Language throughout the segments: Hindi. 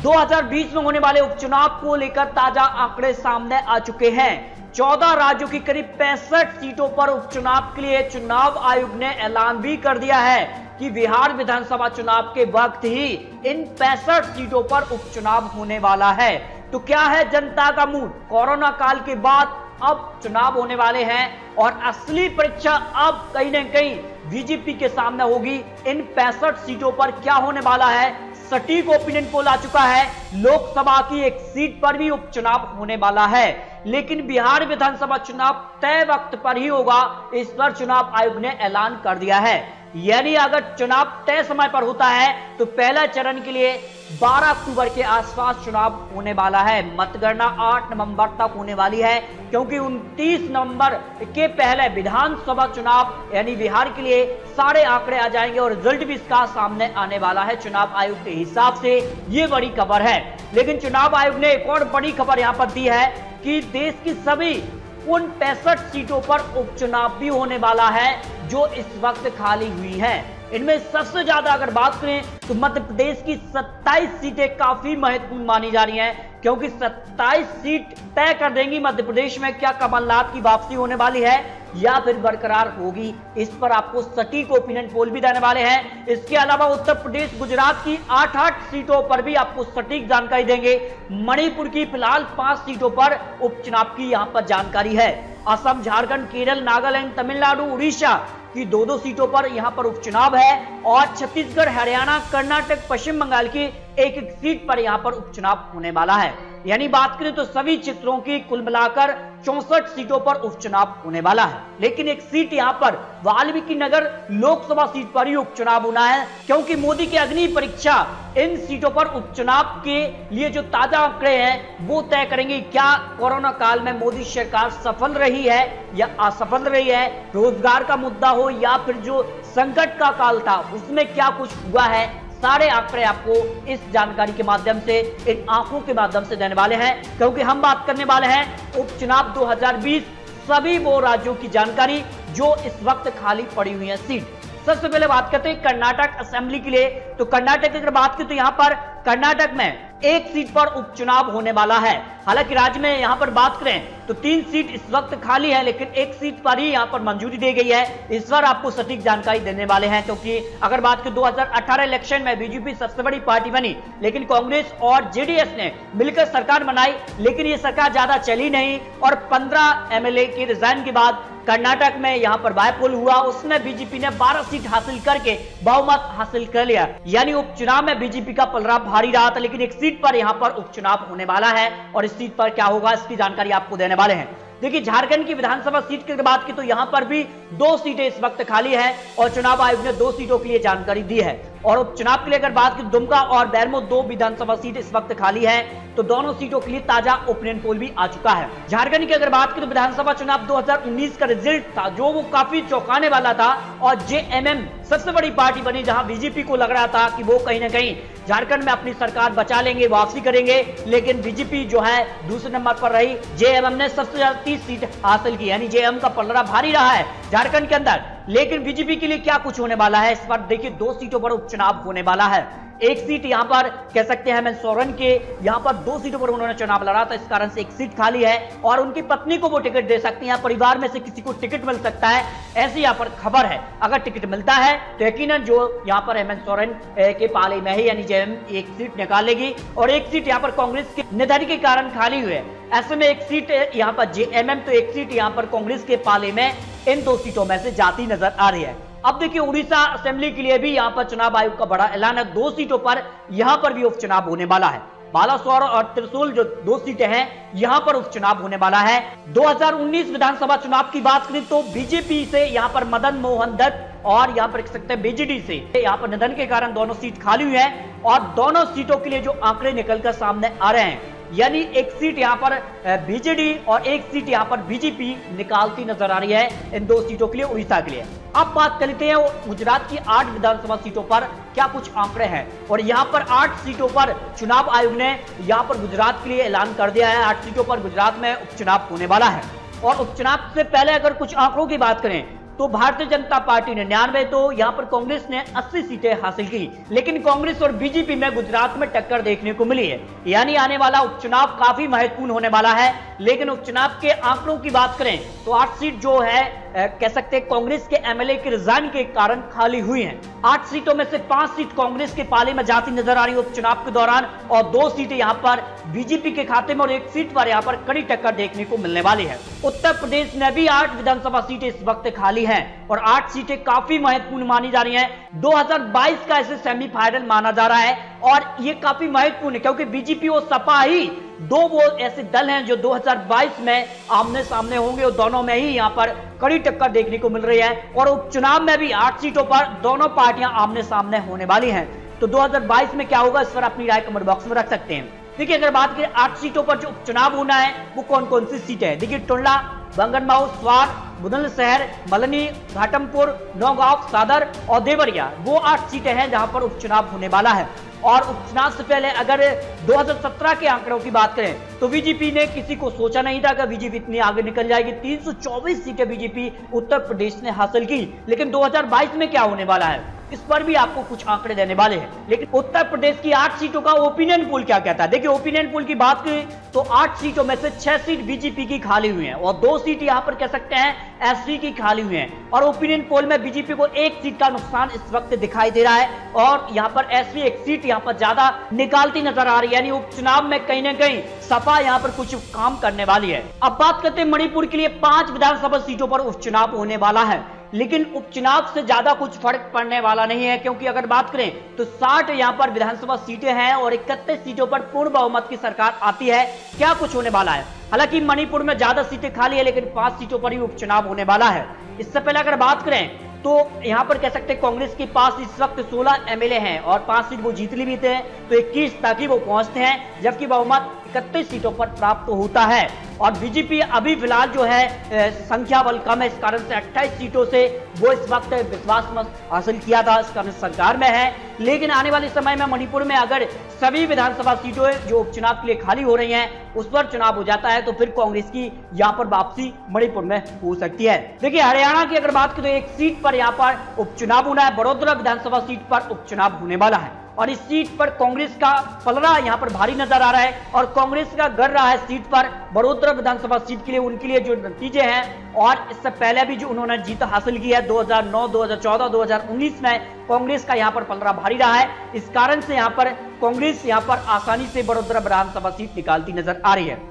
2020 में होने वाले उपचुनाव को लेकर ताजा आंकड़े सामने आ चुके हैं। 14 राज्यों की करीब 65 सीटों पर उपचुनाव के लिए चुनाव आयोग ने ऐलान भी कर दिया है कि बिहार विधानसभा चुनाव के वक्त ही इन 65 सीटों पर उपचुनाव होने वाला है। तो क्या है जनता का मूड? कोरोना काल के बाद अब चुनाव होने वाले हैं और असली परीक्षा अब कहीं ना कहीं बीजेपी के सामने होगी। इन 65 सीटों पर क्या होने वाला है? सटीक ओपिनियन पोल आ चुका है। लोकसभा की एक सीट पर भी उपचुनाव होने वाला है, लेकिन बिहार विधानसभा चुनाव तय वक्त पर ही होगा, इस पर चुनाव आयोग ने ऐलान कर दिया है। यानी अगर चुनाव तय समय पर होता है तो पहला चरण के लिए 12 अक्टूबर के आसपास चुनाव होने वाला है। मतगणना 8 नवंबर तक होने वाली है, क्योंकि 29 नवंबर के पहले विधानसभा चुनाव यानी बिहार के लिए सारे आंकड़े आ जाएंगे और रिजल्ट भी इसका सामने आने वाला है चुनाव आयोग के हिसाब से। ये बड़ी खबर है। लेकिन चुनाव आयोग ने एक और बड़ी खबर यहां पर दी है कि देश की सभी उन 65 सीटों पर उपचुनाव भी होने वाला है जो इस वक्त खाली हुई हैं। इनमें सबसे ज्यादा अगर बात करें तो मध्य प्रदेश की 27 सीटें काफी महत्वपूर्ण मानी जा रही हैं, क्योंकि 27 सीट तय कर देंगी मध्य प्रदेश में क्या कमलनाथ की वापसी होने वाली है या फिर बरकरार होगी। इस पर आपको सटीक ओपिनियन पोल भी देने वाले हैं। इसके अलावा उत्तर प्रदेश, गुजरात की 8 सीटों पर भी आपको सटीक जानकारी देंगे। मणिपुर की फिलहाल 5 सीटों पर उपचुनाव की यहां पर जानकारी है। असम, झारखंड, केरल, नागालैंड, तमिलनाडु, उड़ीसा की 2-2 सीटों पर यहां पर उपचुनाव है और छत्तीसगढ़, हरियाणा, कर्नाटक, पश्चिम बंगाल की 1-1 सीट पर यहां पर उपचुनाव होने वाला है। यानी बात करें तो सभी क्षेत्रों की कुल मिलाकर 64 सीटों पर उपचुनाव होने वाला है। लेकिन एक सीट यहां पर वाल्मीकि नगर लोकसभा सीट पर ही उपचुनाव होना है, क्योंकि मोदी की अग्नि परीक्षा इन सीटों पर उपचुनाव के लिए जो ताजा आंकड़े हैं वो तय करेंगे क्या कोरोना काल में मोदी सरकार सफल रही है या असफल रही है। रोजगार का मुद्दा हो या फिर जो संकट का काल था उसमें क्या कुछ हुआ है, सारे आंकड़े आपको इस जानकारी के माध्यम से, इन आंकड़ों के माध्यम से देने वाले हैं, क्योंकि हम बात करने वाले हैं उपचुनाव 2020 सभी वो राज्यों की जानकारी जो इस वक्त खाली पड़ी हुई है सीट। सबसे पहले बात करते हैं कर्नाटक असेंबली के लिए। तो कर्नाटक की अगर बात करें तो यहां पर कर्नाटक में 1 सीट पर उपचुनाव होने वाला है। हालांकि राज्य में यहां पर बात करें तो 3 सीट इस वक्त खाली है, लेकिन 1 सीट पर ही यहां पर मंजूरी दी गई है। इस पर आपको सटीक जानकारी देने वाले हैं, क्योंकि अगर बात करें 2018 इलेक्शन में बीजेपी सबसे बड़ी पार्टी बनी, लेकिन कांग्रेस और जेडीएस ने मिलकर सरकार बनाई, लेकिन ये सरकार ज्यादा चली नहीं और 15 एमएलए के रिजाइन के बाद कर्नाटक में यहां पर बायपोल हुआ, उसमें बीजेपी ने 12 सीट हासिल करके बहुमत हासिल कर लिया। यानी उपचुनाव में बीजेपी का पलड़ा भारी रहा था, लेकिन 1 सीट पर यहां पर उपचुनाव होने वाला है और इस सीट पर क्या होगा इसकी जानकारी आपको देने वाले हैं। देखिए, झारखंड की विधानसभा सीट की बात की तो यहां पर भी 2 सीटें इस वक्त खाली है और चुनाव आयोग ने 2 सीटों के लिए जानकारी दी है। और उपचुनाव के लिए अगर बात की दुमका और बैरमो 2 विधानसभा सीट इस वक्त खाली है, तो दोनों सीटों के लिए ताजा ओपिनियन पोल भी आ चुका है। झारखंड की अगर बात की तो विधानसभा चुनाव 2019 का रिजल्ट था जो वो काफी चौंकाने वाला था और जेएमएम सबसे बड़ी पार्टी बनी, जहां बीजेपी को लग रहा था कि वो कहीं ना कहीं झारखंड में अपनी सरकार बचा लेंगे, वापसी करेंगे, लेकिन बीजेपी जो है दूसरे नंबर पर रही। जेएमएम ने सबसे ज्यादा 30 सीट हासिल की, यानी जेएमएम का पलड़ा भारी रहा है झारखंड के अंदर। लेकिन बीजेपी के लिए क्या कुछ होने वाला है इस पर देखिए, 2 सीटों पर उपचुनाव होने वाला है। 1 सीट यहां पर कह सकते हैं हेमंत सोरेन के, यहां पर 2 सीटों पर उन्होंने चुनाव लड़ा था, इस कारण से 1 सीट खाली है और उनकी पत्नी को वो टिकट दे सकती हैं, परिवार में से किसी को टिकट मिल सकता है, ऐसी यहां पर खबर है। अगर टिकट मिलता है तो यकीनन जो यहां पर हेमंत सोरेन के पाले में ही यानी जेएम 1 सीट निकालेगी और 1 सीट यहां पर कांग्रेस के निधन के कारण खाली हुई है। ऐसे में 1 सीट यहां पर जेएमएम तो 1 सीट यहां पर कांग्रेस के पाले में इन 2 सीटों में से जाती नजर आ रही है। अब देखिए, उड़ीसा असेंबली के लिए भी यहां पर चुनाव आयोग का बड़ा ऐलान है। 2 सीटों पर यहां पर भी उपचुनाव होने वाला है। बालासोर और त्रिशूल जो 2 सीटें हैं यहां पर उपचुनाव होने वाला है। 2019 विधानसभा चुनाव की बात करें तो बीजेपी से यहां पर मदन मोहन दत्त और यहां पर कह सकते हैं बीजेडी से यहां पर निधन के कारण दोनों सीट खाली हुई है और दोनों सीटों के लिए जो आंकड़े निकलकर सामने आ रहे हैं, यानी 1 सीट यहां पर बीजेडी और 1 सीट यहां पर बीजेपी निकालती नजर आ रही है इन 2 सीटों के लिए, उड़ीसा के लिए। अब बात कर लेते हैं गुजरात की 8 विधानसभा सीटों पर क्या कुछ आंकड़े हैं और यहां पर 8 सीटों पर चुनाव आयोग ने यहां पर गुजरात के लिए ऐलान कर दिया है। 8 सीटों पर गुजरात में उपचुनाव होने वाला है और उपचुनाव से पहले अगर कुछ आंकड़ों की बात करें तो भारतीय जनता पार्टी ने 99, तो यहां पर कांग्रेस ने 80 सीटें हासिल की। लेकिन कांग्रेस और बीजेपी में गुजरात में टक्कर देखने को मिली है, यानी आने वाला उपचुनाव काफी महत्वपूर्ण होने वाला है। लेकिन उपचुनाव के आंकड़ों की बात करें तो 8 सीट जो है कह सकते हैं कांग्रेस के एमएलए के रिजाइन के कारण खाली हुई हैं। 8 सीटों में से 5 सीट कांग्रेस के पाले में जाती नजर आ रही है उपचुनाव के दौरान, और 2 सीटें यहां पर बीजेपी के खाते में, और 1 सीट पर यहां पर कड़ी टक्कर देखने को मिलने वाली है। उत्तर प्रदेश में भी 8 विधानसभा सीटें इस वक्त खाली हैं और 8 सीटें काफी महत्वपूर्ण मानी जा रही हैं। 2022 का ऐसे सेमीफाइनल माना जा रहा है और ये काफी महत्वपूर्ण है क्योंकि बीजेपी और सपा ही 2 वो ऐसे दल हैं जो 2022 में आमने सामने होंगे और दोनों में ही यहां पर कड़ी टक्कर देखने को मिल रही है। और उपचुनाव में भी 8 सीटों पर दोनों पार्टियां आमने सामने होने वाली हैं। तो 2022 में क्या होगा, इस पर अपनी राय कमेंट बॉक्स में रख सकते हैं। देखिए, अगर बात करें 8 सीटों पर जो उपचुनाव होना है वो कौन कौन सी सीटें हैं। देखिए, टुंडला, बंगनमाऊ, स्वार, बुलंदशहर, मलनी, घाटमपुर, नौगांव, सादर और देवरिया, वो 8 सीटें हैं जहां पर उपचुनाव होने वाला है। और उपचुनाव से पहले अगर 2017 के आंकड़ों की बात करें तो बीजेपी ने किसी को सोचा नहीं था कि बीजेपी इतनी आगे निकल जाएगी। 324 सीटें बीजेपी उत्तर प्रदेश ने हासिल की। लेकिन 2022 में क्या होने वाला है, इस पर भी आपको कुछ आंकड़े देने वाले हैं। लेकिन उत्तर प्रदेश की 8 सीटों का ओपिनियन पोल क्या कहता है। देखिए, ओपिनियन पोल की बात करें तो 8 सीटों में से 6 सीट बीजेपी की खाली हुई हैं और 2 सीट यहां पर कह सकते हैं एसपी की खाली हुई हैं। और ओपिनियन पोल में बीजेपी को 1 सीट का नुकसान इस वक्त दिखाई दे रहा है और यहां पर एसपी 1 सीट यहां पर ज्यादा निकालती नजर आ रही है, यानी उपचुनाव में कहीं ना कहीं सपा यहां पर कुछ काम करने वाली है। अब बात करते हैं मणिपुर के लिए 5 विधानसभा सीटों पर उपचुनाव होने वाला है। लेकिन उपचुनाव से ज्यादा कुछ फर्क पड़ने वाला नहीं है क्योंकि अगर बात करें तो 60 यहां पर विधानसभा सीटें हैं और 31 सीटों पर पूर्ण बहुमत की सरकार आती है। क्या कुछ होने वाला है, हालांकि मणिपुर में ज्यादा सीटें खाली है लेकिन 5 सीटों पर ही उपचुनाव होने वाला है। इससे पहले अगर बात करें तो यहां पर कह सकते हैं कांग्रेस के पास इस वक्त 16 एमएलए हैं और 5 सीट वो जीत ली भी थे, तो 21 तक वो पहुंचते हैं, जबकि बहुमत 31 सीटों पर प्राप्त होता है। और बीजेपी अभी फिलहाल जो है संख्या बल कम है, इस कारण से 28 सीटों से वो इस वक्त विश्वास मत हासिल किया था, इस कारण सरकार में है। लेकिन आने वाले समय में मणिपुर में अगर सभी विधानसभा सीटों जो उपचुनाव के लिए खाली हो रही हैं उस पर चुनाव हो जाता है तो फिर कांग्रेस की यहां पर वापसी मणिपुर में हो सकती है। देखिए, हरियाणा की अगर बात करें तो 1 सीट पर यहां पर उपचुनाव होना है, बड़ौदा विधानसभा सीट पर उपचुनाव होने वाला है और इस सीट पर कांग्रेस का पलड़ा यहां पर भारी नजर आ रहा है और कांग्रेस का गढ़ रहा है सीट पर बड़ौदा विधानसभा सीट के लिए। उनके लिए जो नतीजे हैं और इससे पहले भी जो उन्होंने जीत हासिल की है 2009, 2014, 2019 में कांग्रेस का यहां पर पलड़ा भारी रहा है। इस कारण से यहां पर कांग्रेस यहां पर आसानी से बड़ौदा विधानसभा सीट निकालती नजर आ रही है।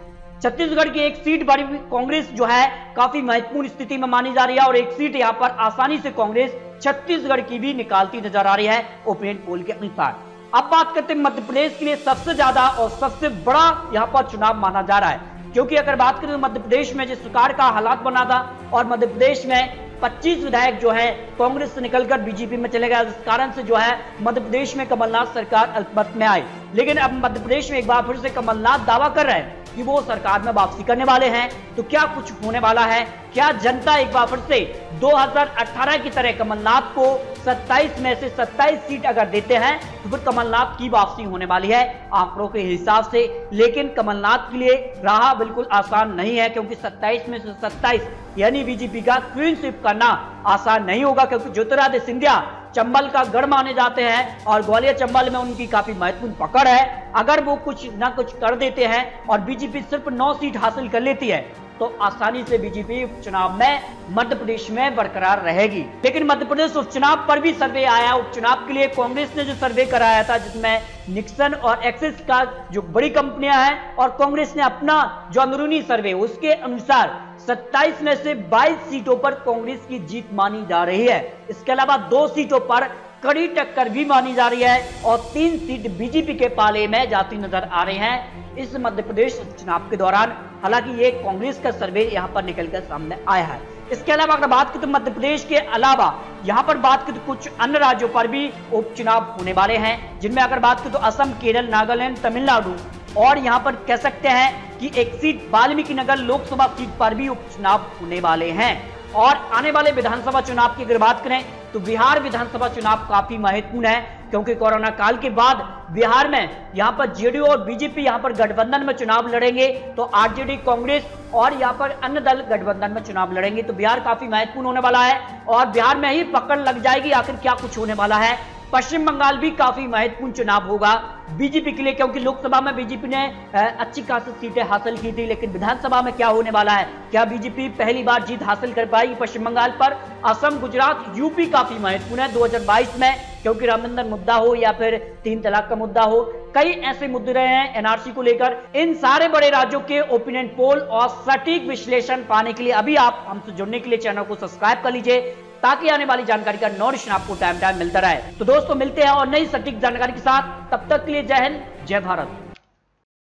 छत्तीसगढ़ की 1 सीट पर कांग्रेस जो है काफी महत्वपूर्ण स्थिति में मानी जा रही है और 1 सीट यहां पर आसानी से कांग्रेस छत्तीसगढ़ की भी निकालती नजर आ रही है ओपिनियन पोल के अनुसार। अब बात करते हैं मध्य प्रदेश के लिए सबसे ज्यादा और सबसे बड़ा यहां पर चुनाव माना जा रहा है, क्योंकि अगर बात करें तो मध्य प्रदेश में जिस प्रकार का हालात बना था और मध्य प्रदेश में 25 विधायक जो है कांग्रेस से निकलकर बीजेपी में चले गए, इस कारण से जो है मध्य प्रदेश में कमलनाथ सरकार अल्पमत में आई। लेकिन अब मध्य प्रदेश में एक बार फिर से कमलनाथ दावा कर रहे हैं कि वो सरकार में वापसी करने वाले हैं। तो क्या कुछ होने वाला है, क्या जनता एक बार फिर से 2018 की तरह कमलनाथ को 27 में से 27 सीट अगर देते हैं तो फिर कमलनाथ की वापसी होने वाली है आंकड़ों के हिसाब से। लेकिन कमलनाथ के लिए राह बिल्कुल आसान नहीं है क्योंकि 27 में से 27 यानी बीजेपी का क्लीन स्वीप करना आसान नहीं होगा, क्योंकि ज्योतिरादित्य सिंधिया चंबल का गढ़ माने जाते हैं और ग्वालियर चंबल में उनकी काफी महत्वपूर्ण पकड़ है। अगर वो कुछ ना कुछ कर देते हैं और बीजेपी सिर्फ 9 सीट हासिल कर लेती है तो आसानी से बीजेपी उपचुनाव में मध्य प्रदेश में बरकरार रहेगी। लेकिन मध्य प्रदेश उपचुनाव पर भी सर्वे आया। उपचुनाव के लिए कांग्रेस ने जो सर्वे कराया था जिसमें निक्सन और एक्सिस का जो बड़ी कंपनियां हैं और कांग्रेस ने अपना जो अंदरूनी सर्वे उसके अनुसार 27 में से 22 सीटों पर कांग्रेस की जीत मानी जा रही है। इसके अलावा 2 सीटों पर कड़ी टक्कर भी मानी जा रही है और 3 सीट बीजेपी के पाले में जाती नजर आ रही हैं इस मध्य प्रदेश चुनाव के दौरान। हालांकि ये कांग्रेस का सर्वे यहां पर निकलकर सामने आया है। इसके अलावा अगर बात करें तो मध्य प्रदेश के अलावा यहां पर बात करें तो कुछ अन्य राज्यों पर भी उपचुनाव होने वाले हैं, जिनमें अगर बात करें तो असम, केरल, नागालैंड, तमिलनाडु और यहां पर कह सकते हैं कि 1 सीट वाल्मीकि नगर लोकसभा सीट पर भी उपचुनाव होने वाले हैं। और आने वाले विधानसभा चुनाव की अगर बात करें तो बिहार विधानसभा चुनाव काफी महत्वपूर्ण है, क्योंकि कोरोना काल के बाद बिहार में यहां पर जेडीयू और बीजेपी यहां पर गठबंधन में चुनाव लड़ेंगे, तो आरजेडी, कांग्रेस और यहां पर अन्य दल गठबंधन में चुनाव लड़ेंगे। तो बिहार काफी महत्वपूर्ण होने वाला है और बिहार में ही पकड़ लग जाएगी आखिर क्या कुछ होने वाला है। पश्चिम बंगाल भी काफी महत्वपूर्ण चुनाव होगा बीजेपी के लिए, क्योंकि लोकसभा में बीजेपी ने अच्छी खासी सीटें हासिल की थी, लेकिन विधानसभा में क्या होने वाला है, क्या बीजेपी पहली बार जीत हासिल कर पाएगी पश्चिम बंगाल पर। असम, गुजरात, यूपी काफी महत्वपूर्ण है 2022 में, क्योंकि राम मंदिर मुद्दा हो या फिर 3 तलाक का मुद्दा हो, कई ऐसे मुद्दे रहे हैं एनआरसी को लेकर। इन सारे बड़े राज्यों के ओपिनियन पोल और सटीक विश्लेषण पाने के लिए अभी आप हमसे जुड़ने के लिए चैनल को सब्सक्राइब कर लीजिए, ताकि आने वाली जानकारी का नोटिफिकेशन आपको टाइम मिलता रहे। तो दोस्तों मिलते हैं और नई सटीक जानकारी के साथ, तब तक के लिए जय हिंद, जय भारत।